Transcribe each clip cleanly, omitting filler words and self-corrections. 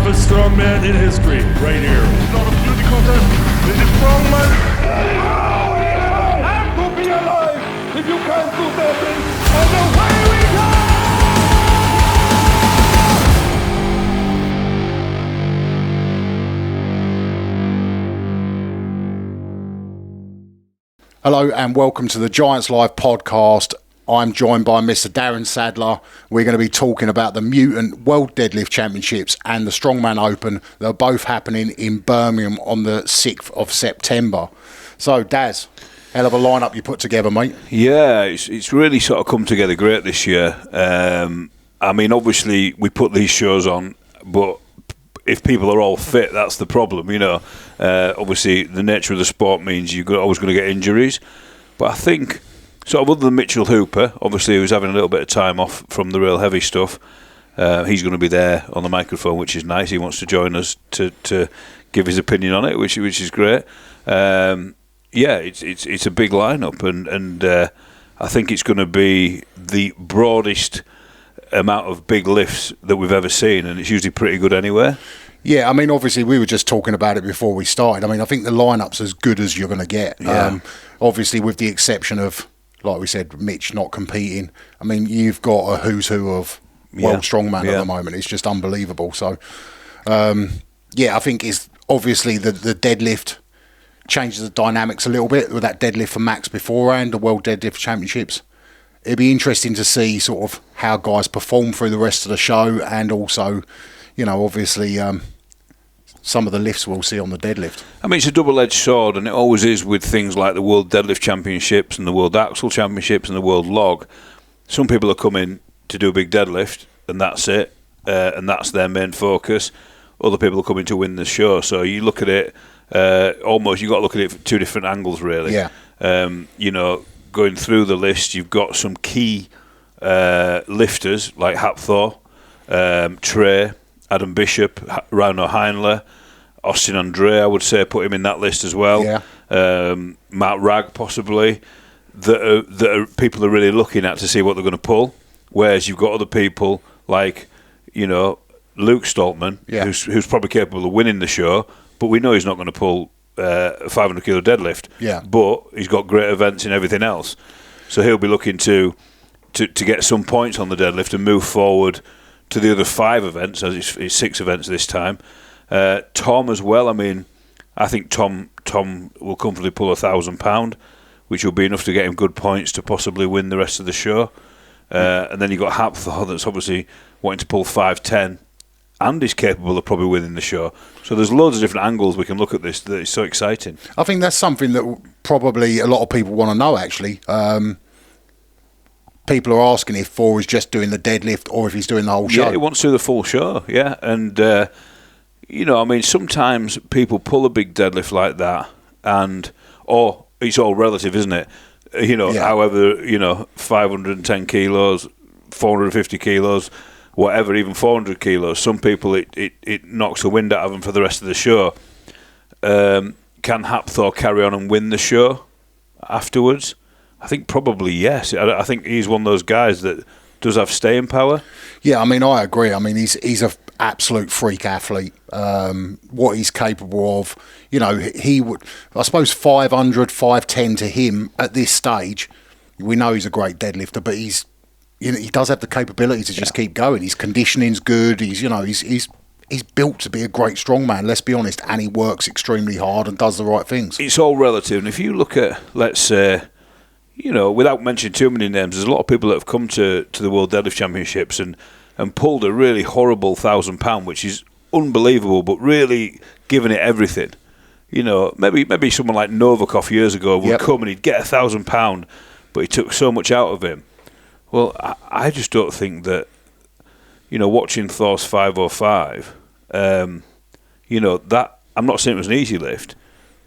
toughest strongman in history, right here. It's not a beauty contest. This is Strongman. Have to be alive if you can't do deadlift. And away we go! Hello and welcome to the Giants Live podcast. I'm joined by Mr. Darren Sadler. We're going to be talking about the Mutant World Deadlift Championships and the Strongman Open. They're both happening in Birmingham on the 6th of September. So, Daz, hell of a lineup you put together, mate. Yeah, it's really sort of come together great this year. I mean, obviously, we put these shows on, but if people are all fit, that's the problem, you know. Obviously, the nature of the sport means you're always going to get injuries. But I think, sort of other than Mitchell Hooper, obviously, who's having a little bit of time off from the real heavy stuff, he's going to be there on the microphone, which is nice. He wants to join us to give his opinion on it, which is great. Yeah, it's a big lineup, and I think it's going to be the broadest amount of big lifts that we've ever seen, and it's usually pretty good anyway. Yeah, I mean, obviously, we were just talking about it before we started. I mean, I think the lineup's as good as you're going to get. Yeah. Obviously, with the exception of, like we said, Mitch not competing. I mean, you've got a who's who of world strongman at the moment. It's just unbelievable. So, yeah, I think it's obviously the deadlift changes the dynamics a little bit with that deadlift for Max beforehand, the World Deadlift Championships. It'd be interesting to see sort of how guys perform through the rest of the show, and also, you know, obviously some of the lifts we'll see on the deadlift. I mean, it's a double-edged sword, and it always is with things like the World Deadlift Championships and the World Axle Championships and the World Log. Some people are coming to do a big deadlift, and that's it, and that's their main focus. Other people are coming to win the show. So you look at it, almost, you've got to look at it from two different angles, really. Yeah. You know, going through the list, you've got some key lifters like Thor, Trey, Adam Bishop, Rauno Heinle, Austin Andre, I would say, put him in that list as well. Yeah. Matt Ragg, possibly, that people are really looking at to see what they're going to pull. Whereas you've got other people like, you know, Luke Stoltman, who's probably capable of winning the show, but we know he's not going to pull a 500 kilo deadlift. Yeah. But he's got great events in everything else, so he'll be looking to get some points on the deadlift and move forward to the other 5 events, as it's 6 events this time. Tom as well. I mean, I think Tom will comfortably pull £1,000, which will be enough to get him good points to possibly win the rest of the show. And then you've got Hapthor, that's obviously wanting to pull 510 and is capable of probably winning the show. So there's loads of different angles we can look at this that is so exciting. I think that's something that probably a lot of people want to know, actually. People are asking if Thor is just doing the deadlift or if he's doing the whole show. Yeah, he wants to do the full show, yeah. And, you know, I mean, sometimes people pull a big deadlift like that or it's all relative, isn't it? You know, however, you know, 510 kilos, 450 kilos, whatever, even 400 kilos. Some people, it knocks the wind out of them for the rest of the show. Can Hapthor carry on and win the show afterwards? I think probably yes. I think he's one of those guys that does have staying power. Yeah, I mean, I agree. I mean, he's an absolute freak athlete. What he's capable of, you know, he would, I suppose 500, 510 to him at this stage, we know he's a great deadlifter, but he's, you know, he does have the capability to just keep going. His conditioning's good. He's, you know, he's built to be a great strongman, let's be honest, and he works extremely hard and does the right things. It's all relative. And if you look at, let's say, you know, without mentioning too many names, there's a lot of people that have come to the World Deadlift Championships and pulled a really horrible £1,000, which is unbelievable, but really giving it everything. You know, maybe someone like Novikov years ago would come and he'd get £1,000, but he took so much out of him. Well, I just don't think that, you know, watching Thor's 505, you know, that, I'm not saying it was an easy lift,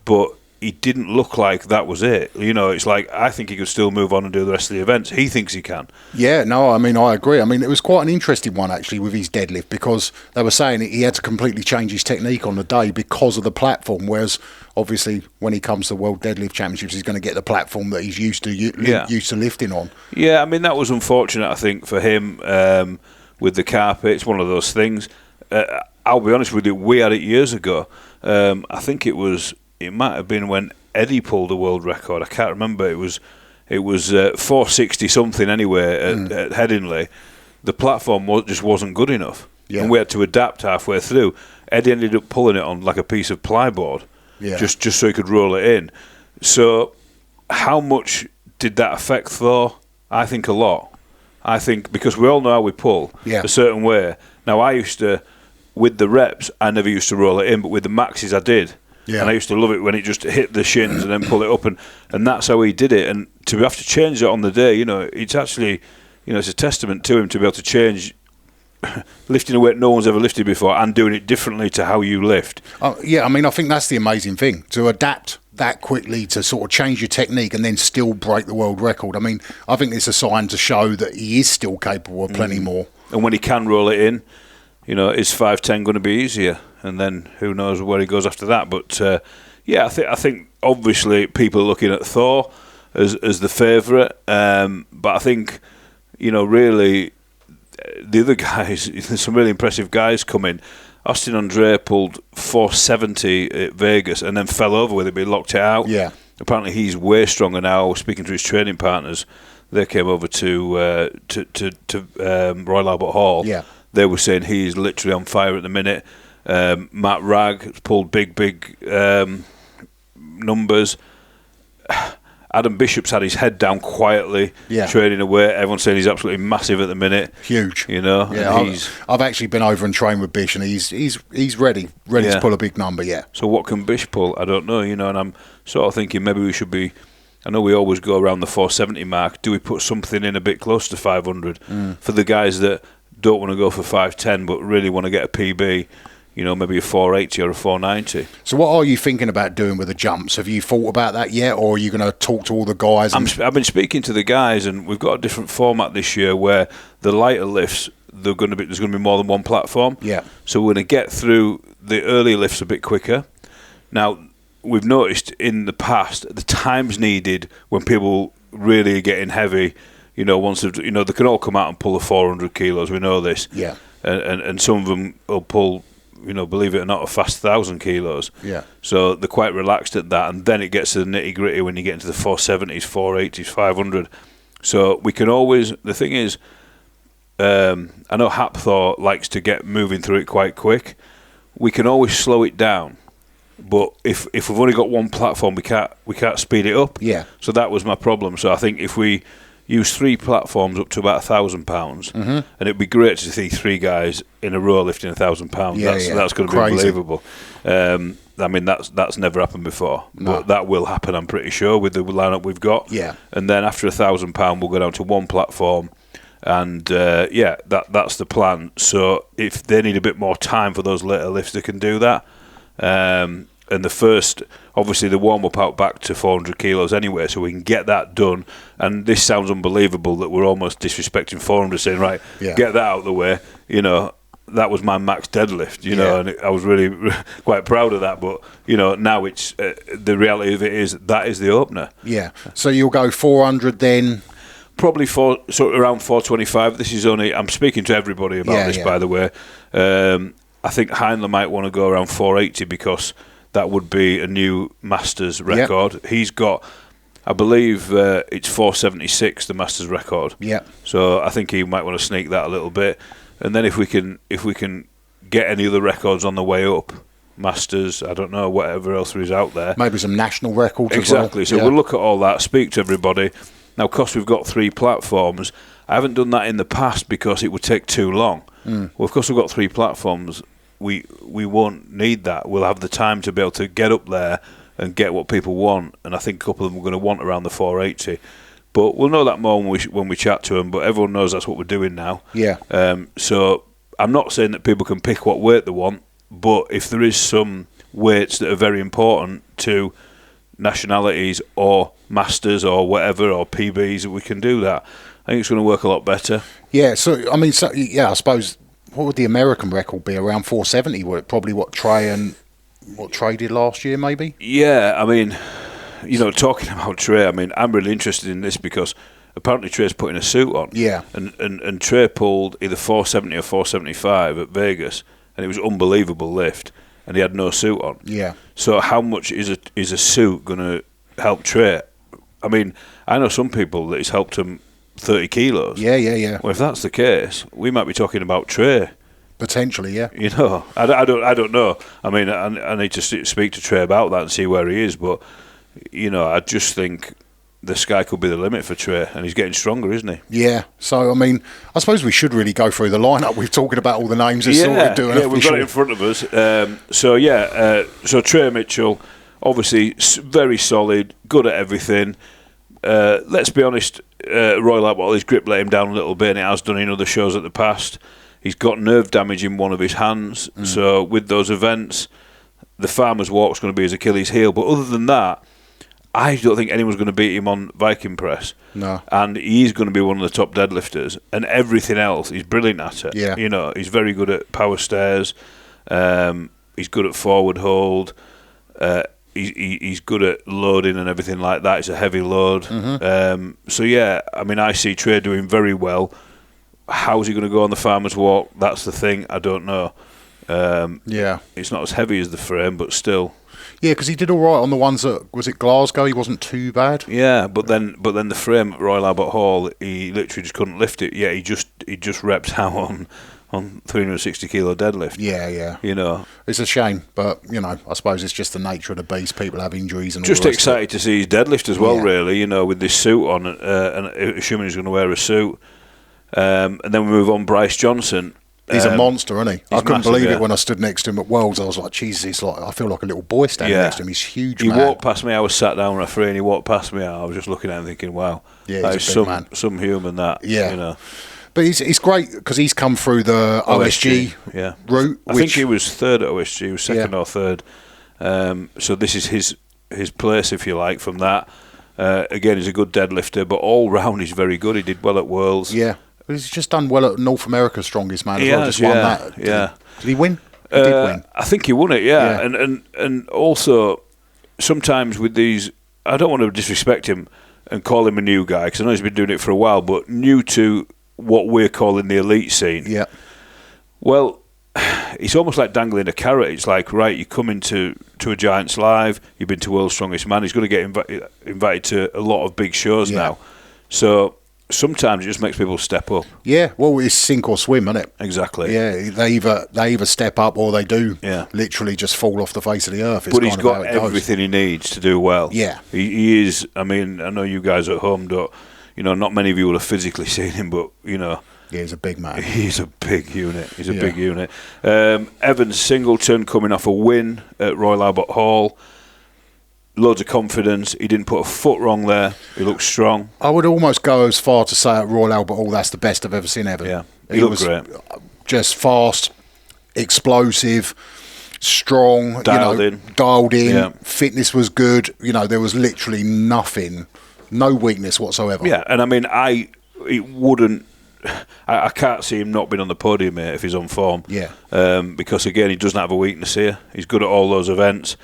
but he didn't look like that was it. You know, it's like, I think he could still move on and do the rest of the events. He thinks he can. Yeah, no, I mean, I agree. I mean, it was quite an interesting one, actually, with his deadlift, because they were saying he had to completely change his technique on the day because of the platform, whereas, obviously, when he comes to World Deadlift Championships, he's going to get the platform that he's used to lifting on. Yeah, I mean, that was unfortunate, I think, for him with the carpet. It's one of those things. I'll be honest with you, we had it years ago. I think it might have been when Eddie pulled a world record. I can't remember. It was 460 something anyway at Headingley. The platform just wasn't good enough, and we had to adapt halfway through. Eddie ended up pulling it on like a piece of plyboard, just so he could roll it in. So, how much did that affect Thor? I think a lot. I think because we all know how we pull a certain way. Now, I used to, with the reps, I never used to roll it in, but with the maxes, I did. Yeah. And I used to love it when it just hit the shins and then pull it up, and that's how he did it. And to have to change it on the day, it's actually, it's a testament to him to be able to change lifting a weight no one's ever lifted before and doing it differently to how you lift. I mean, I think that's the amazing thing, to adapt that quickly, to sort of change your technique and then still break the world record. I mean, I think it's a sign to show that he is still capable of plenty more. And when he can roll it in, is 5'10" going to be easier? And then who knows where he goes after that. But I think obviously people are looking at Thor as the favourite. But I think, really, the other guys, there's some really impressive guys coming. Austin Andre pulled 470 at Vegas and then fell over with it, but he locked it out. Yeah. Apparently he's way stronger now. Speaking to his training partners, they came over to Royal Albert Hall. Yeah. They were saying he's literally on fire at the minute. Matt Ragg pulled big numbers. Adam Bishop's had his head down quietly, training away. Everyone's saying he's absolutely massive at the minute. Huge. Yeah, I've actually been over and trained with Bish, and he's ready to pull a big number, So what can Bish pull? I don't know, and I'm sort of thinking maybe we should be, I know we always go around the 470 mark. Do we put something in a bit close to 500 for the guys that don't want to go for 510 but really want to get a PB? Maybe a 480 or a 490. So what are you thinking about doing with the jumps? Have you thought about that yet, or are you going to talk to all the guys? I've been speaking to the guys, and we've got a different format this year where the lighter lifts, there's going to be more than one platform. Yeah. So we're going to get through the early lifts a bit quicker. Now, we've noticed in the past the times needed when people really are getting heavy. Once they can all come out and pull the 400 kilos. We know this. Yeah. And some of them will pull, believe it or not, a fast 1,000 kilos. Yeah. So they're quite relaxed at that, and then it gets to the nitty gritty when you get into the 470s, 480s, 500. So we can always. The thing is, I know Hapthor likes to get moving through it quite quick. We can always slow it down, but if we've only got one platform, we can't speed it up. Yeah. So that was my problem. So I think if we use 3 platforms up to about £1,000, and it'd be great to see 3 guys in a row lifting £1,000. That's going to be unbelievable. I mean, that's never happened before, but that will happen, I'm pretty sure, with the lineup we've got. Yeah. And then after £1,000, we'll go down to 1 platform, and that's the plan. So if they need a bit more time for those later lifts, they can do that. And the first, obviously, the warm-up out back to 400 kilos anyway, so we can get that done. And this sounds unbelievable that we're almost disrespecting 400, saying, right, get that out of the way. That was my max deadlift, and I was really quite proud of that. But, now it's the reality of it is that is the opener. Yeah. So you'll go 400 then? Probably around 425. This is only, I'm speaking to everybody about this, by the way. I think Heinle might want to go around 480 because that would be a new Masters record. Yep. He's got, I believe it's 476, the Masters record. Yeah. So I think he might want to sneak that a little bit. And then if we can get any other records on the way up, Masters, I don't know, whatever else there is out there. Maybe some national records exactly. as well. So we'll look at all that, speak to everybody. Now, of course, we've got 3 platforms. I haven't done that in the past because it would take too long. Well, of course, we've got 3 platforms. We won't need that. We'll have the time to be able to get up there and get what people want. And I think a couple of them are going to want around the 480. But we'll know that more when we chat to them. But everyone knows that's what we're doing now. Yeah. So I'm not saying that people can pick what weight they want. But if there is some weights that are very important to nationalities or masters or whatever or PBs, we can do that. I think it's going to work a lot better. Yeah. So I mean, I suppose. What would the American record be? Around 470? Probably what Trey did last year, maybe? Yeah, I mean, talking about Trey, I mean, I'm really interested in this because apparently Trey's putting a suit on. Yeah. And Trey pulled either 470 or 475 at Vegas, and it was unbelievable lift, and he had no suit on. Yeah. So how much is a suit going to help Trey? I mean, I know some people that it's helped them 30 kilos. Yeah. Well, if that's the case, we might be talking about Trey. Potentially, yeah. You know, I don't know. I mean, I need to speak to Trey about that and see where he is. But you know, I just think the sky could be the limit for Trey, and he's getting stronger, isn't he? Yeah. So, I mean, I suppose we should really go through the lineup. We're talking about all the names. We've we've got it in front of us. So Trey Mitchell, obviously very solid, good at everything. Let's be honest, Royal Albert, his grip let him down a little bit, and it has done in other shows at the past. He's got nerve damage in one of his hands, so with those events, the Farmer's Walk's going to be his Achilles heel. But other than that, I don't think anyone's going to beat him on Viking press. No. And he's going to be one of the top deadlifters, and everything else, he's brilliant at it. Yeah. You know, he's very good at power stairs. He's good at forward hold. He's good at loading and everything like that. It's a heavy load. So yeah, I mean, I see Trey doing very well. How's he going to go on the Farmer's Walk? That's the thing. I don't know. It's not as heavy as the frame, but still. Yeah, because he did all right on the ones that, was it Glasgow? He wasn't too bad. Yeah, but then the frame at Royal Albert Hall, he literally just couldn't lift it. Yeah, he just repped out on 360 kilo deadlift. Yeah. You know, it's a shame, but you know, I suppose it's just the nature of the beast. People have injuries and all just the rest excited to see his deadlift as well. Really, you know, with this suit on, and assuming he's going to wear a suit. And then we move on. Bryce Johnson. He's a monster, isn't he? I couldn't believe it when I stood next to him at Worlds. I was like, Jesus, like I feel like a little boy standing next to him. He's huge. He walked past me. I was sat down referee, and he walked past me. I was just looking at him, thinking, "Wow, yeah, he's a big man. Some human that." Yeah, you know. But he's great because he's come through the OSG route. I think he was third at OSG. He was second or third. So this is his place, if you like, from that. Again, he's a good deadlifter, but all round he's very good. He did well at Worlds. Yeah. He's just done well at North America's Strongest Man. He has, won that. Yeah. Did he win? He did win. I think he won it, yeah. And also, sometimes with these, I don't want to disrespect him and call him a new guy, because I know he's been doing it for a while, but new to what we're calling the elite scene. Yeah. Well, it's almost like dangling a carrot. It's like, right, you come into a Giants Live, you've been to World's Strongest Man, he's going to get invited to a lot of big shows now. So sometimes it just makes people step up. Yeah, well, it's sink or swim, isn't it? Exactly. Yeah, they either step up or they do literally just fall off the face of the earth. But he's got everything he needs to do well. Yeah. He is, I mean, I know you guys at home don't, you know, not many of you will have physically seen him, but, you know. Yeah, he's a big man. He's a big unit. He's a big unit. Evan Singleton coming off a win at Royal Albert Hall. Loads of confidence. He didn't put a foot wrong there. He looked strong. I would almost go as far to say at Royal Albert Hall, that's the best I've ever seen Evan. Yeah, he looked great. Just fast, explosive, strong, dialed in. Yeah. Fitness was good. You know, there was literally nothing, no weakness whatsoever. Yeah, and I mean, I can't see him not being on the podium here if he's on form. Yeah. Because again, he doesn't have a weakness here. He's good at all those events.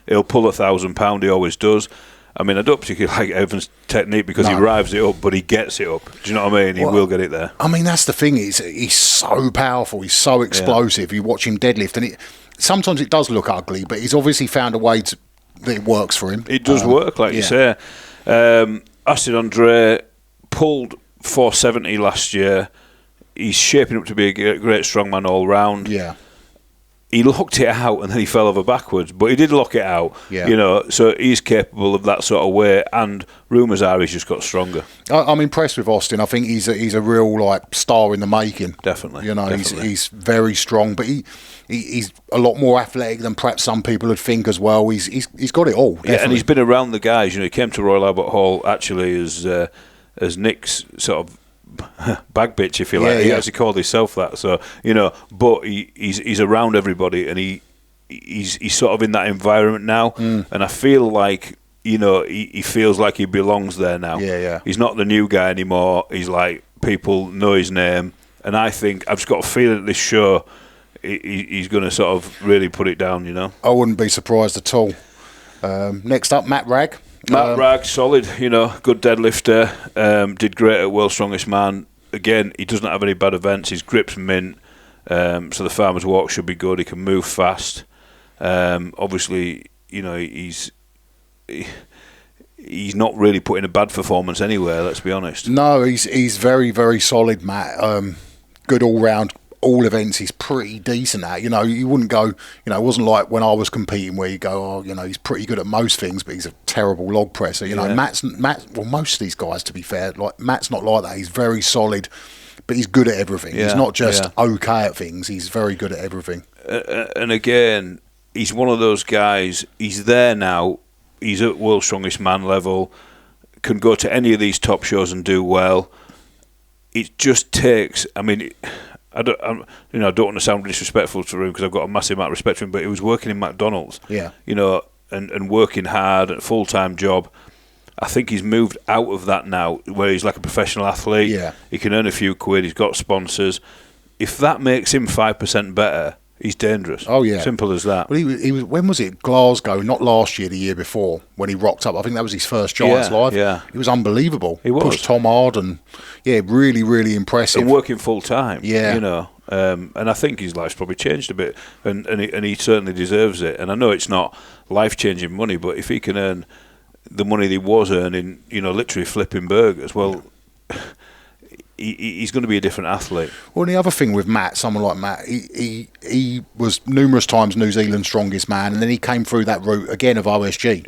He'll pull 1,000 pound. He always does. I mean, I don't particularly like Evan's technique because he rives it up, but he gets it up. Do you know what I mean? He will get it there. I mean, that's the thing. He's so powerful. He's so explosive. You watch him deadlift, and sometimes it does look ugly, but he's obviously found a way that it works for him. It does work, like you say. Austin Andre pulled 470 last year. He's shaping up to be a great strongman all round. Yeah. He locked it out and then he fell over backwards, but he did lock it out. Yeah. You know, so he's capable of that sort of weight, and rumours are he's just got stronger. I'm impressed with Austin. I think he's a real like star in the making. Definitely. You know, he's very strong, but he's a lot more athletic than perhaps some people would think as well. He's got it all. Definitely. Yeah, and he's been around the guys. You know, he came to Royal Albert Hall actually as Nick's sort of bag bitch, if you like. He actually called himself that. So, you know, but he's around everybody, and he's sort of in that environment now. And I feel like, you know, he feels like he belongs there now. Yeah. He's not the new guy anymore. He's like, people know his name, and I think I've just got a feeling at this show he's going to sort of really put it down. You know, I wouldn't be surprised at all. Next up, Matt Ragg. Matt Ragg, solid, you know, good deadlifter, did great at World's Strongest Man. Again, he doesn't have any bad events, his grip's mint. So the farmer's walk should be good. He can move fast. Obviously, he's not really putting a bad performance anywhere. Let's be honest. No, he's very, very solid, Matt. Good all round. All events he's pretty decent at. You wouldn't go. It wasn't like when I was competing where you go, he's pretty good at most things, but he's a terrible log presser. Matt. Well, most of these guys, to be fair, like Matt's not like that. He's very solid, but he's good at everything. He's not just okay at things. He's very good at everything. And again, he's one of those guys. He's there now. He's at World's Strongest Man level. Can go to any of these top shows and do well. It just takes. I mean. I don't want to sound disrespectful to him because I've got a massive amount of respect for him, but he was working in McDonald's, and working hard at a full-time job. I think he's moved out of that now, where he's like a professional athlete. Yeah. He can earn a few quid. He's got sponsors. If that makes him 5% better, he's dangerous. Oh yeah, simple as that. Well, he was. When was it? Glasgow, not last year, the year before, when he rocked up. I think that was his first Giants Live. Yeah, he was unbelievable. He was. Pushed Tom hard and really, really impressive. And working full time. Yeah, and I think his life's probably changed a bit, and he certainly deserves it. And I know it's not life changing money, but if he can earn the money that he was earning, literally flipping burgers, well. He's going to be a different athlete. Well, and the other thing with Matt, someone like Matt, he was numerous times New Zealand's strongest man, and then he came through that route again of OSG.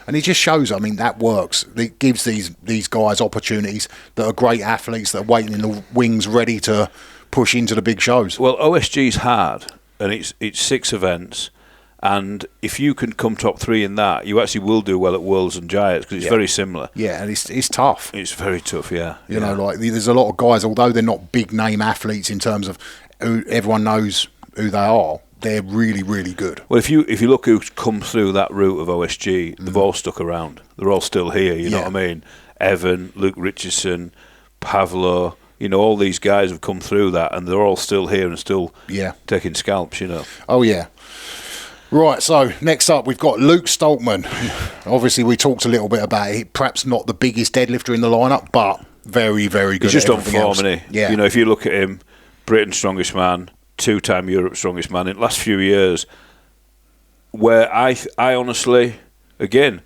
And it just shows, that works. It gives these guys opportunities that are great athletes that are waiting in the wings ready to push into the big shows. Well, OSG's hard, and it's 6 events. And if you can come top 3 in that, you actually will do well at Worlds and Giants because it's very similar. Yeah, and it's tough. It's very tough, yeah. There's a lot of guys, although they're not big name athletes in terms of who everyone knows who they are, they're really, really good. Well, if you look who's come through that route of OSG, they've all stuck around. They're all still here, you know what I mean? Evan, Luke Richardson, Pavlo, all these guys have come through that and they're all still here and still taking scalps, Oh, yeah. Right, so next up we've got Luke Stoltman. Obviously, we talked a little bit about it. Perhaps not the biggest deadlifter in the lineup, but very, very good. He's just on form, isn't he? Yeah. If you look at him, Britain's strongest man, 2-time Europe's strongest man in the last few years. Where I honestly, again,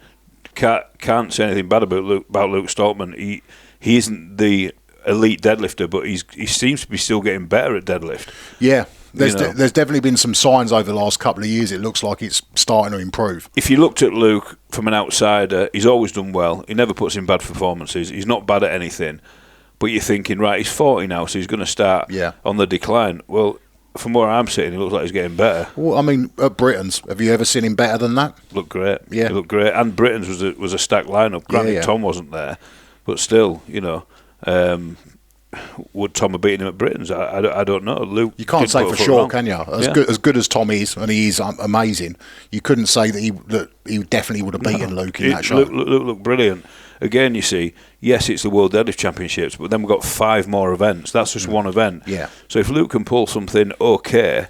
can't say anything bad about Luke Stoltman. He isn't the elite deadlifter, but he seems to be still getting better at deadlift. Yeah. There's definitely been some signs over the last couple of years. It looks like it's starting to improve. If you looked at Luke from an outsider, he's always done well. He never puts in bad performances. He's not bad at anything. But you're thinking, right, he's 40 now, so he's going to start on the decline. Well, from where I'm sitting, he looks like he's getting better. Well, at Britain's, have you ever seen him better than that? Looked great. Yeah. He looked great. And Britain's was a stacked lineup. Granted, Tom wasn't there. But still, would Tom have beaten him at Britain's? I don't know. Luke, you can't say for sure, can you? As good as Tom is, and he is amazing, you couldn't say that he definitely would have beaten Luke in that show. Luke looked brilliant. Again, you see, yes, it's the World Deadlift Championships, but then we've got 5 more events. That's just one event. Yeah. So if Luke can pull something okay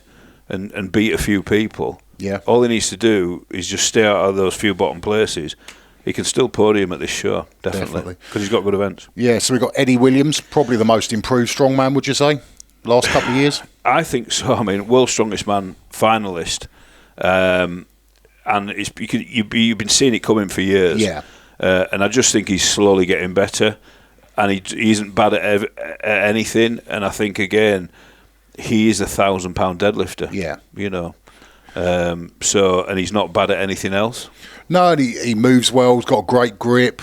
and beat a few people, all he needs to do is just stay out of those few bottom places. He can still podium at this show, definitely, because he's got good events. Yeah, so we've got Eddie Williams, probably the most improved strongman, would you say, last couple of years? I think so. I mean, World's Strongest Man finalist, and you've been seeing it coming for years. Yeah. And I just think he's slowly getting better, and he isn't bad at anything. And I think, again, he is a 1,000-pound deadlifter. Yeah. And he's not bad at anything else. No, and he moves well. He's got great grip.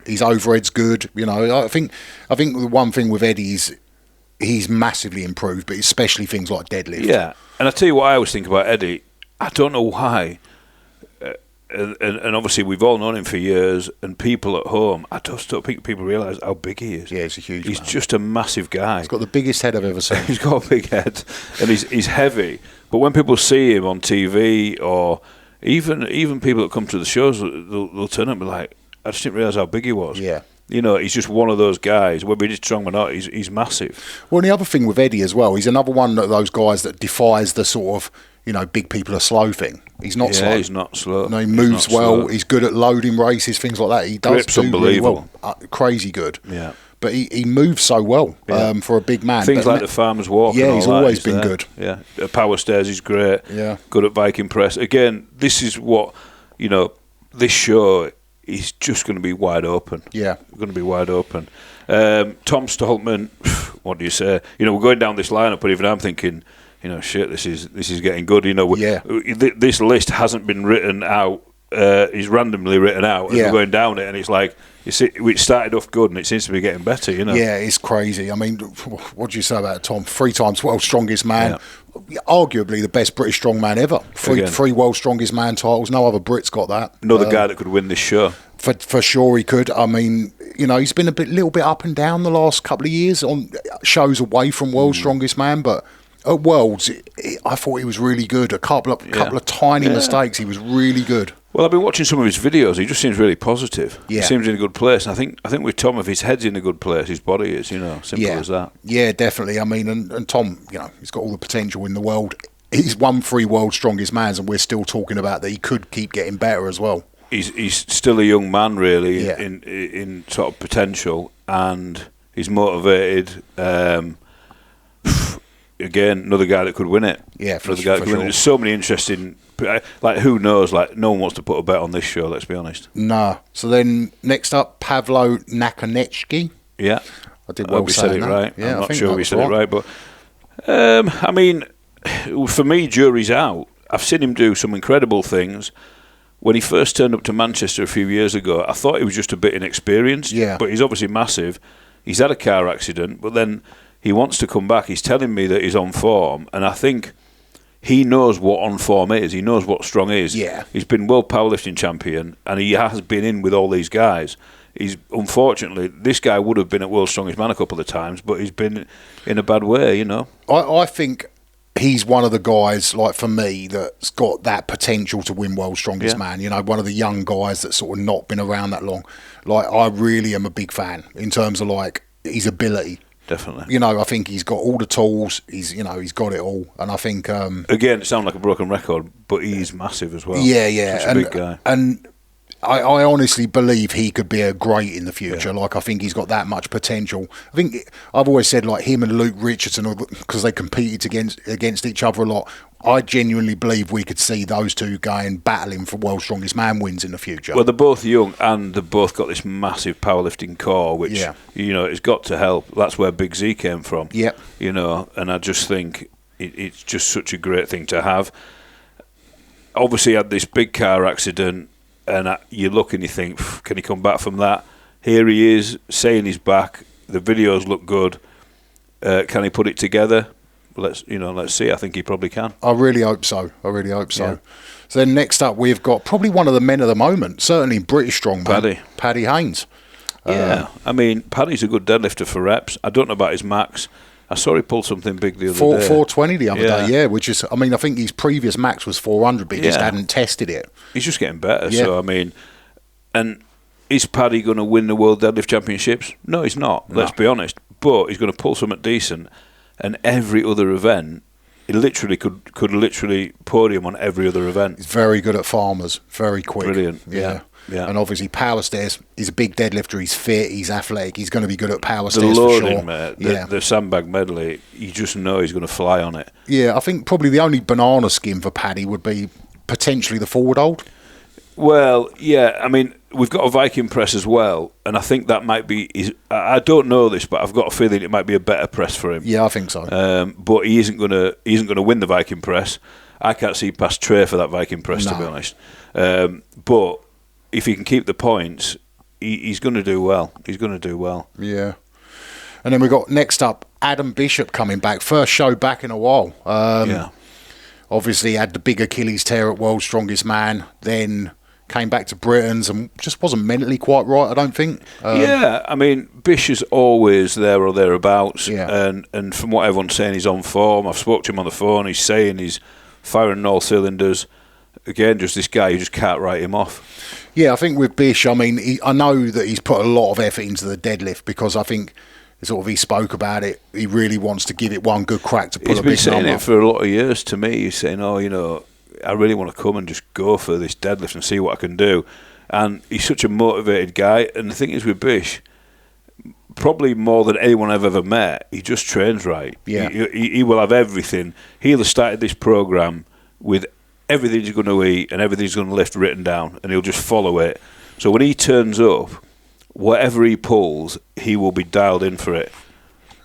His overhead's good. I think the one thing with Eddie is he's massively improved, but especially things like deadlift. Yeah, and I tell you what I always think about Eddie. I don't know why. And obviously we've all known him for years, and people at home, I just don't think people realise how big he is. Yeah, he's a huge He's man. Just a massive guy. He's got the biggest head I've ever seen. He's got a big head, and he's heavy. But when people see him on TV, or even people that come to the shows, they'll turn up and be like, I just didn't realise how big he was. Yeah. He's just one of those guys. Whether he's strong or not, he's massive. Well, and the other thing with Eddie as well, he's another one of those guys that defies the sort of, big people are slow thing. He's not slow. Yeah, he's not slow. No, he moves well. Slow. He's good at loading races, things like that. He does Grip's do unbelievable. really well. Crazy good. Yeah. but he moves so well for a big man. Things like the farmer's walk. Yeah, and all he's that always is been there. good. Yeah, power stairs is great. Yeah, good at Viking press. Again, this is what this show is just going to be wide open. Yeah, going to be wide open. Tom Stoltman, what do you say? We're going down this lineup, but even I'm thinking, shit, this is getting good. This list hasn't been written out. Is randomly written out as we're going down it, and it's like it started off good, and it seems to be getting better. Yeah, it's crazy. I mean, what do you say about Tom? 3 times world's strongest man, arguably the best British strongman ever. Three world's strongest man titles. No other Brit's got that. Another guy that could win this show. For sure he could. I mean, he's been little bit up and down the last couple of years on shows away from World's Strongest Man, but at Worlds, I thought he was really good. A couple of tiny mistakes, he was really good. Well, I've been watching some of his videos. He just seems really positive. Yeah. He seems in a good place. And I think with Tom, if his head's in a good place, his body is. Simple as that. Yeah, definitely. I mean, and Tom, he's got all the potential in the world. He's won 3 World's Strongest Mans, and we're still talking about that he could keep getting better as well. He's still a young man, really, in sort of potential, and he's motivated. Again, another guy that could win it. Yeah, for sure. There's so many interesting. Like, who knows? Like, no one wants to put a bet on this show. Let's be honest. No. So then, next up, Pavlo Nakonechki. Yeah, I did well. We said it right. Yeah, I'm not sure we said it right, but I mean, for me, jury's out. I've seen him do some incredible things. When he first turned up to Manchester a few years ago, I thought he was just a bit inexperienced. Yeah. But he's obviously massive. He's had a car accident, but then he wants to come back. He's telling me that he's on form, and I think he knows what on form is. He knows what strong is. Yeah. He's been world powerlifting champion, and he has been in with all these guys. Unfortunately, this guy would have been at World's Strongest Man a couple of times, but he's been in a bad way, I think he's one of the guys, like for me, that's got that potential to win World's Strongest Man. One of the young guys that's sort of not been around that long. Like, I really am a big fan in terms of like his ability. Definitely. I think he's got all the tools. He's got it all, and I think again, it sounds like a broken record, but he's massive as well. Yeah, Such a big guy. And I honestly believe he could be a great in the future. Yeah. Like, I think he's got that much potential. I think I've always said, like, him and Luke Richardson, because they competed against each other a lot. I genuinely believe we could see those two going battling for World's Strongest Man wins in the future. Well, they're both young, and they've both got this massive powerlifting core, which it's got to help. That's where Big Z came from. Yeah, and I just think it's just such a great thing to have. Obviously, he had this big car accident, and you look and you think, can he come back from that? Here he is, saying he's back. The videos look good. Can he put it together? Let's see. I think he probably can. I really hope so. So then next up, we've got probably one of the men of the moment, certainly British strongman, Paddy Haynes. Yeah, I mean, Paddy's a good deadlifter for reps. I don't know about his max. I saw he pulled something big the other day. 420 the other day, which is, I mean, I think his previous max was 400, but he just hadn't tested it. He's just getting better. Yeah. So, I mean, and is Paddy going to win the World Deadlift Championships? No, he's not. Let's be honest. But he's going to pull something decent. And every other event, he literally could literally podium on every other event. He's very good at farmers, very quick. Brilliant. Yeah. And obviously power stairs, he's a big deadlifter, he's fit, he's athletic, he's going to be good at power the stairs loading, for sure. Mate, the sandbag medley, you just know he's going to fly on it. Yeah, I think probably the only banana skin for Paddy would be potentially the forward hold. Well, yeah, I mean, we've got a Viking press as well, and I think that might be. I don't know this, but I've got a feeling it might be a better press for him. Yeah, I think so. But he isn't gonna win the Viking press. I can't see past Trey for that Viking press, to be honest. But if he can keep the points, he's going to do well. He's going to do well. Yeah. And then we got next up Adam Bishop coming back, first show back in a while. Obviously had the big Achilles tear at World's Strongest Man, then came back to Britain's and just wasn't mentally quite right, I don't think. I mean, Bish is always there or thereabouts. Yeah. And from what everyone's saying, he's on form. I've spoke to him on the phone. He's saying he's firing on all cylinders. Again, just this guy, you just can't write him off. Yeah, I think with Bish, I mean, I know that he's put a lot of effort into the deadlift because I think sort of he spoke about it. He really wants to give it one good crack to pull a big number. He's been saying it for a lot of years to me. He's saying, I really want to come and just go for this deadlift and see what I can do. And he's such a motivated guy. And the thing is with Bish, probably more than anyone I've ever met, he just trains right. Yeah. He will have everything. He'll have started this program with everything he's going to eat and everything he's going to lift written down, and he'll just follow it. So when he turns up, whatever he pulls, he will be dialed in for it.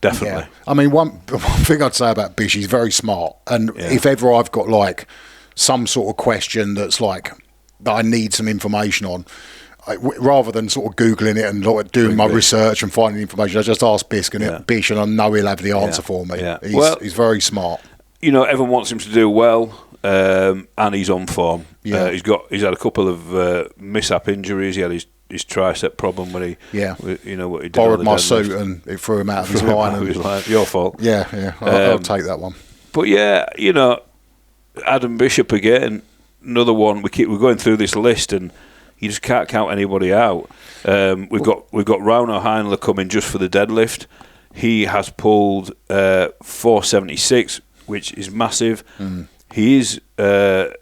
Definitely. Yeah. I mean, one thing I'd say about Bish, he's very smart. And if ever I've got like some sort of question that's like that I need some information on, rather than sort of Googling it and like doing my research and finding information, I just ask Bish and I know he'll have the answer for me. Yeah. He's very smart. You know, everyone wants him to do well, and he's on form. Yeah. He's had a couple of mishap injuries. He had his tricep problem when he what he did borrowed my deadlift. suit and it threw him out of his line. Your fault. Yeah. I'll take that one. But yeah, you know, Adam Bishop again, another one. We're going through this list and you just can't count anybody out. We've got Rauno Heinle coming just for the deadlift. He has pulled 476, which is massive. He is at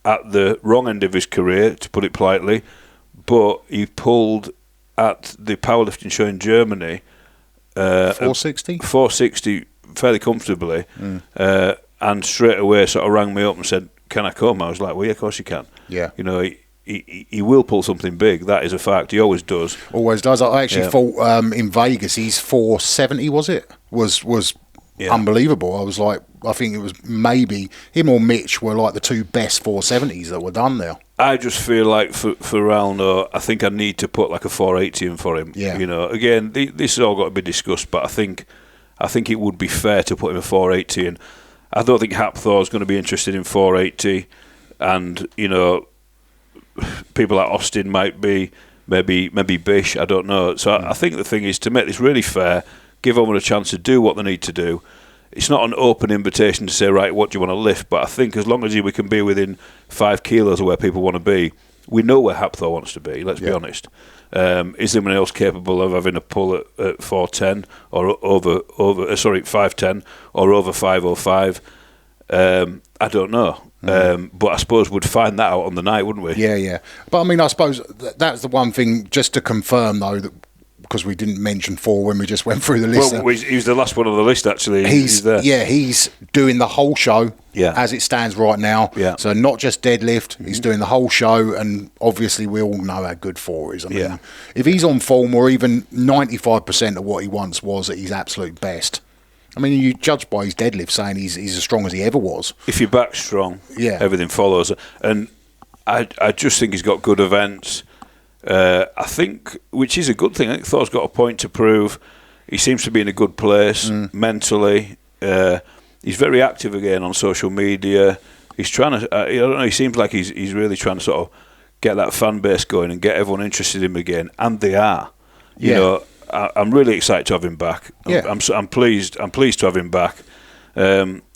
the wrong end of his career, to put it politely, but he pulled at the powerlifting show in Germany 460 fairly comfortably, and straight away sort of rang me up and said, "Can I come?" I was like, "Well, yeah, of course you can." Yeah, you know, he will pull something big. That is a fact. He always does. Always does. I actually thought in Vegas he's 470. Was it? Was unbelievable. I was like, I think it was maybe him or Mitch were like the two best 470s that were done there. I just feel like for Rauno, I think I need to put like a 480 in for him. Yeah. You know, again, this has all got to be discussed, but I think it would be fair to put him a 480 in. I don't think Thor is going to be interested in 480, and you know, people like Austin might be, maybe Bish, I don't know. So I think the thing is to make this really fair, give everyone a chance to do what they need to do. It's not an open invitation to say, right, what do you want to lift? But I think as long as we can be within 5 kilos of where people want to be, we know where Thor wants to be, let's be honest. Is anyone else capable of having a pull at 410 or over 510 or over 505? I don't know. But I suppose we'd find that out on the night, wouldn't we? Yeah. But I mean, I suppose that's the one thing, just to confirm though, that because we didn't mention Thor when we just went through the list. Well, he was the last one on the list, actually. He's there. Yeah, he's doing the whole show as it stands right now. Yeah. So not just deadlift, he's doing the whole show, and obviously we all know how good Thor is. I mean, if he's on form or even 95% of what he once was at his absolute best, I mean, you judge by his deadlift saying he's as strong as he ever was. If your back's strong, everything follows. And I just think he's got good events. I think, which is a good thing. I think Thor's got a point to prove. He seems to be in a good place mentally. He's very active again on social media. He's trying to. I don't know. He seems like he's really trying to sort of get that fan base going and get everyone interested in him again, and they are. You know, I'm really excited to have him back. I'm pleased to have him back.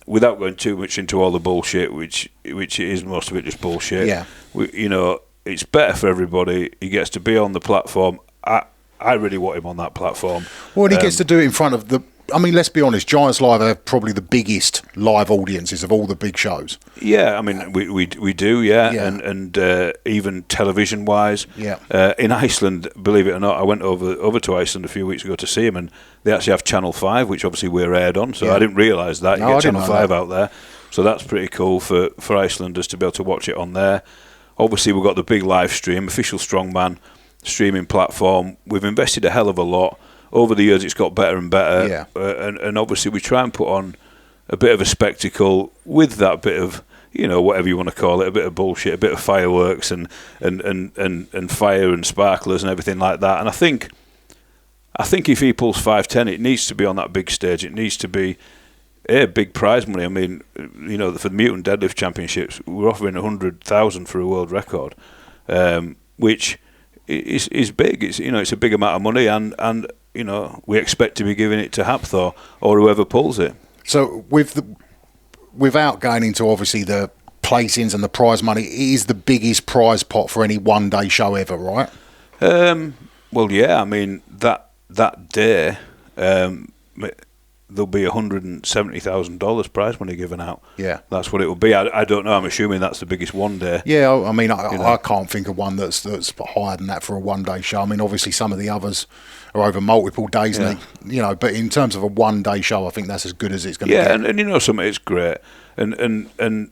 Without going too much into all the bullshit, which it is most of it just bullshit. Yeah. You know. It's better for everybody. He gets to be on the platform. I really want him on that platform. Well, and he gets to do it in front of the... I mean, let's be honest, Giants Live have probably the biggest live audiences of all the big shows. Yeah, I mean, we do, and even television-wise. Yeah. In Iceland, believe it or not, I went over to Iceland a few weeks ago to see him, and they actually have Channel 5, which obviously we're aired on, so I didn't realise that. You get Channel 5 out there. So that's pretty cool for Icelanders to be able to watch it on there. Obviously, we've got the big live stream, official Strongman streaming platform. We've invested a hell of a lot. Over the years, it's got better and better. Yeah. And obviously, we try and put on a bit of a spectacle with that bit of, you know, whatever you want to call it, a bit of bullshit, a bit of fireworks and fire and sparklers and everything like that. And I think if he pulls 510, it needs to be on that big stage. It needs to be big prize money. I mean, you know, for the Mutant Deadlift Championships, we're offering 100,000 for a world record, which is big. It's, you know, it's a big amount of money, and you know, we expect to be giving it to Thor or whoever pulls it. So without going into obviously the placings and the prize money, it is the biggest prize pot for any one day show ever, right? Well, yeah. I mean that day. there'll be $170,000 prize money given out. Yeah. That's what it will be. I don't know. I'm assuming that's the biggest one day. Yeah, I mean, I can't think of one that's higher than that for a one-day show. I mean, obviously some of the others are over multiple days, and but in terms of a one-day show, I think that's as good as it's going to get. Yeah, and you know something, it's great. And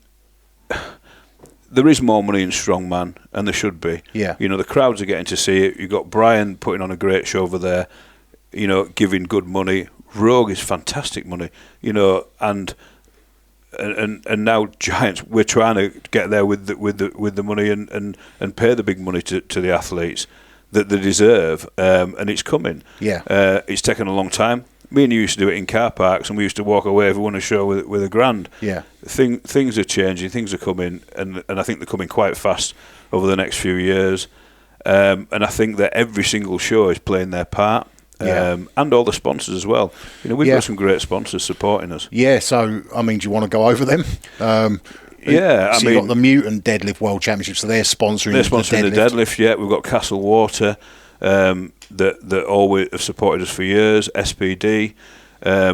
there is more money in Strongman, and there should be. Yeah. You know, the crowds are getting to see it. You've got Brian putting on a great show over there, you know, giving good money. Rogue is fantastic money, you know, and now Giants, we're trying to get there with the money and pay the big money to the athletes that they deserve, and it's coming. Yeah. It's taken a long time. Me and you used to do it in car parks, and we used to walk away if we won a show with $1,000. Yeah. Things are changing, things are coming, and I think they're coming quite fast over the next few years. And I think that every single show is playing their part. And all the sponsors as well. You know, we've got some great sponsors supporting us. Yeah, so, I mean, do you want to go over them? You've got the Mutant Deadlift World Championship, so they're sponsoring the deadlift. Yeah, we've got Castle Water that always have supported us for years. SPD.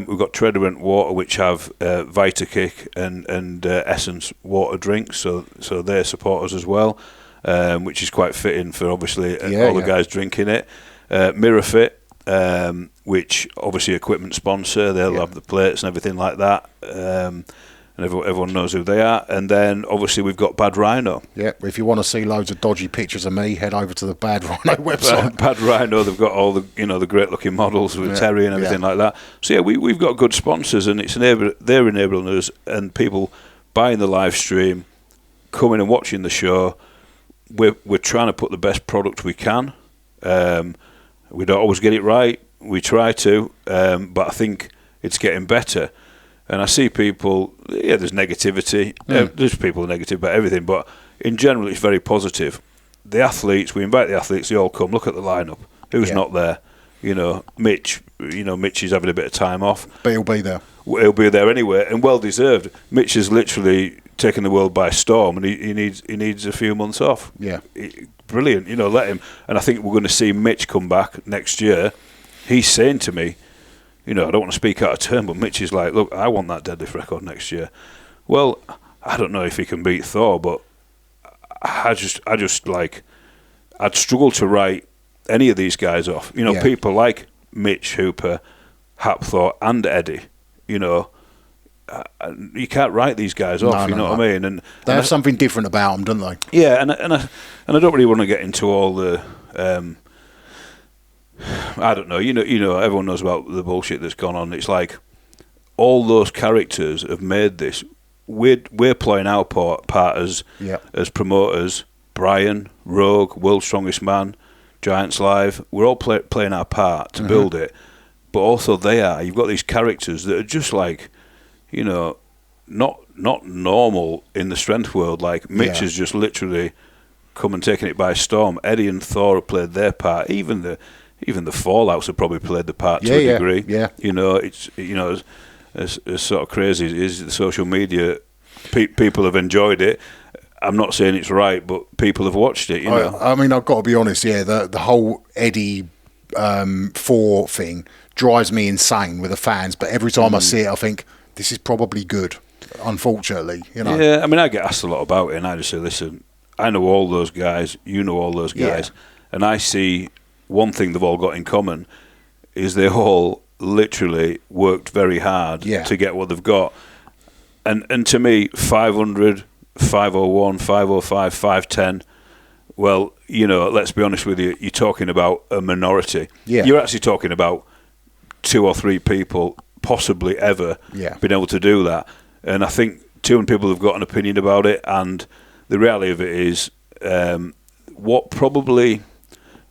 We've got Treadwent Water, which have Vitakick and Essence water drinks, so they support us as well, which is quite fitting for obviously all the guys drinking it. Mirrorfit. Which obviously equipment sponsor, they'll have the plates and everything like that, and everyone knows who they are. And then obviously we've got Bad Rhino. Yeah, if you want to see loads of dodgy pictures of me, head over to the Bad Rhino website. Bad Rhino, they've got all the the great looking models with Terry and everything like that. So yeah, we've got good sponsors, and they're enabling us, and people buying the live stream, coming and watching the show. We're trying to put the best product we can. We don't always get it right. We try to, but I think it's getting better. And I see people, there's negativity. There's people negative about everything, but in general, it's very positive. The athletes, we invite the athletes, they all come, look at the lineup. Who's not there? You know, Mitch is having a bit of time off. But he'll be there. He'll be there anyway, and well deserved. Mitch has literally taken the world by storm, and he needs a few months off. Yeah. Brilliant, let him. And I think we're going to see Mitch come back next year. He's saying to me, I don't want to speak out of turn, but Mitch is like, look, I want that deadlift record next year. Well, I don't know if he can beat Thor, but I'd struggle to write any of these guys off. People like Mitch, Hooper, Hap Thor, and Eddie, you can't write these guys off. What I mean? And they have something different about them, don't they? Yeah, and I don't really want to get into all the. I don't know. Everyone knows about the bullshit that's gone on. It's like all those characters have made this. We're playing our part as promoters. Brian, Rogue, World's Strongest Man, Giants Live. We're all playing our part to build it, but also they are. You've got these characters that are just like. Not normal in the strength world. Like Mitch has just literally come and taken it by storm. Eddie and Thor have played their part. Even the Fallouts have probably played the part to a degree. Yeah. It's as sort of crazy as the social media. People have enjoyed it. I'm not saying it's right, but people have watched it. I mean, I've got to be honest. Yeah, the whole Eddie Thor thing drives me insane with the fans. But every time I see it, I think. This is probably good, unfortunately. Yeah, I mean, I get asked a lot about it, and I just say, listen, I know all those guys, you know all those guys, and I see one thing they've all got in common is they all literally worked very hard to get what they've got. And to me, 500, 501, 505, 510, well, let's be honest with you, you're talking about a minority. Yeah. You're actually talking about 2 or 3 people possibly ever been able to do that, and I think too many people have got an opinion about it. And the reality of it is, what probably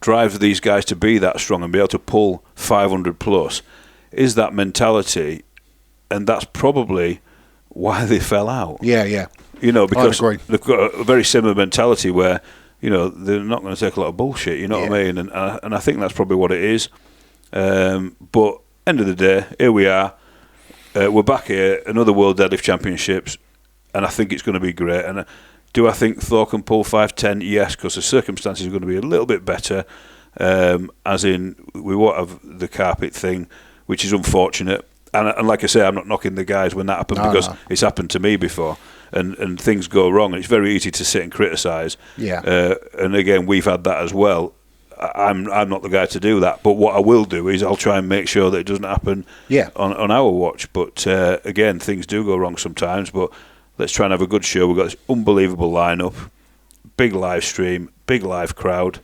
drives these guys to be that strong and be able to pull 500 plus is that mentality, and that's probably why they fell out. Yeah. Because they've got a very similar mentality where they're not going to take a lot of bullshit. What I mean? And I think that's probably what it is. But end of the day, here we are. We're back here, another World Deadlift Championships, and I think it's going to be great. And do I think Thor can pull 510? Yes, because the circumstances are going to be a little bit better, as in we won't have the carpet thing, which is unfortunate. And like I say, I'm not knocking the guys when that happened because it's happened to me before, and things go wrong, and it's very easy to sit and criticise. Yeah. And again, we've had that as well. I'm not the guy to do that, but what I will do is I'll try and make sure that it doesn't happen on our watch. But again, things do go wrong sometimes, but let's try and have a good show. We've got this unbelievable lineup, big live stream, big live crowd,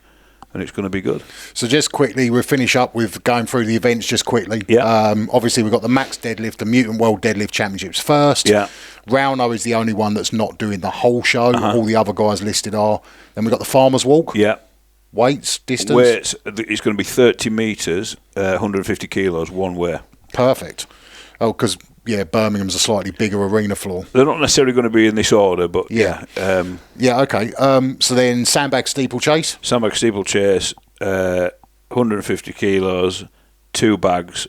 and it's going to be good. So just quickly, we'll finish up with going through the events just quickly. Yeah. Obviously, we've got the Max Deadlift, the Mutant World Deadlift Championships first. Yeah. Rauno is the only one that's not doing the whole show. All the other guys listed are. Then we've got the Farmer's Walk. Yeah. Weights, distance? Weights, it's going to be 30 metres, 150 kilos, one way. Perfect. Oh, because, Birmingham's a slightly bigger arena floor. They're not necessarily going to be in this order, but yeah. Okay. So then sandbag steeplechase? Sandbag steeplechase, 150 kilos, 2 bags,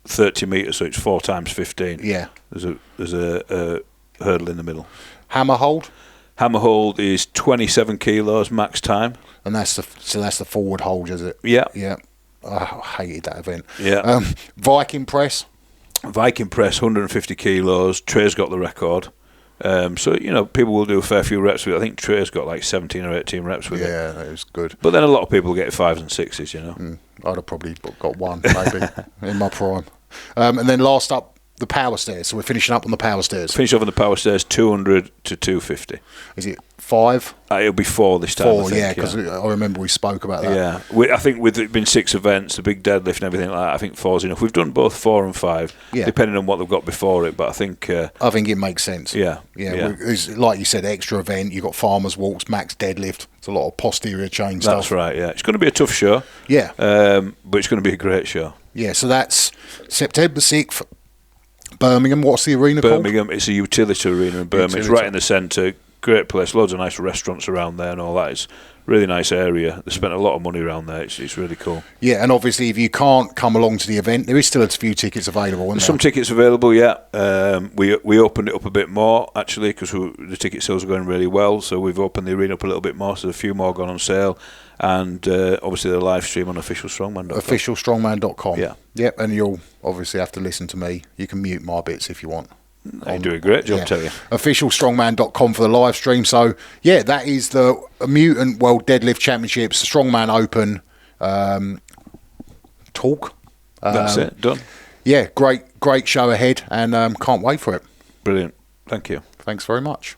30 metres, so it's 4 times 15. Yeah. There's a hurdle in the middle. Hammer hold? Hammer hold is 27 kilos max time. And that's the forward hold, is it? Yeah. Yeah. I hated that event. Yeah. Viking press? Viking press, 150 kilos. Trey's got the record. So, people will do a fair few reps with it. I think Trey's got like 17 or 18 reps with it. Yeah, that was good. But then a lot of people get 5s and 6s, I'd have probably got one, maybe, in my prime. And then last up, the power stairs. So we're finishing up on the power stairs. Finish off on the power stairs, 200 to 250. Is it 5? It'll be 4 this time. 4, because I remember we spoke about that. Yeah, I think with it being 6 events, the big deadlift and everything like that, I think 4's enough. We've done both 4 and 5, depending on what they've got before it. But I think it makes sense. Yeah. It's, like you said, extra event. You've got farmers walks, max deadlift. It's a lot of posterior chain stuff. That's right. Yeah, it's going to be a tough show. Yeah, but it's going to be a great show. Yeah, so that's September 6th. Birmingham. What's the arena called? Birmingham. It's a Utilita Arena in Birmingham. It's right in the centre. Great place. Loads of nice restaurants around there and all that. It's a really nice area. They spent a lot of money around there. It's really cool. Yeah, and obviously if you can't come along to the event, there is still a few tickets available. There's some tickets available, yeah. We opened it up a bit more, actually, because the ticket sales are going really well. So we've opened the arena up a little bit more. So there's a few more gone on sale. And obviously the live stream on officialstrongman.com. Officialstrongman.com. Yeah. Yep, and you'll obviously have to listen to me. You can mute my bits if you want. You're doing a great job, tell you. Officialstrongman.com for the live stream. So, that is the Mutant World Deadlift Championships, Strongman Open talk. That's it, done. Yeah, great show ahead, and can't wait for it. Brilliant. Thank you. Thanks very much.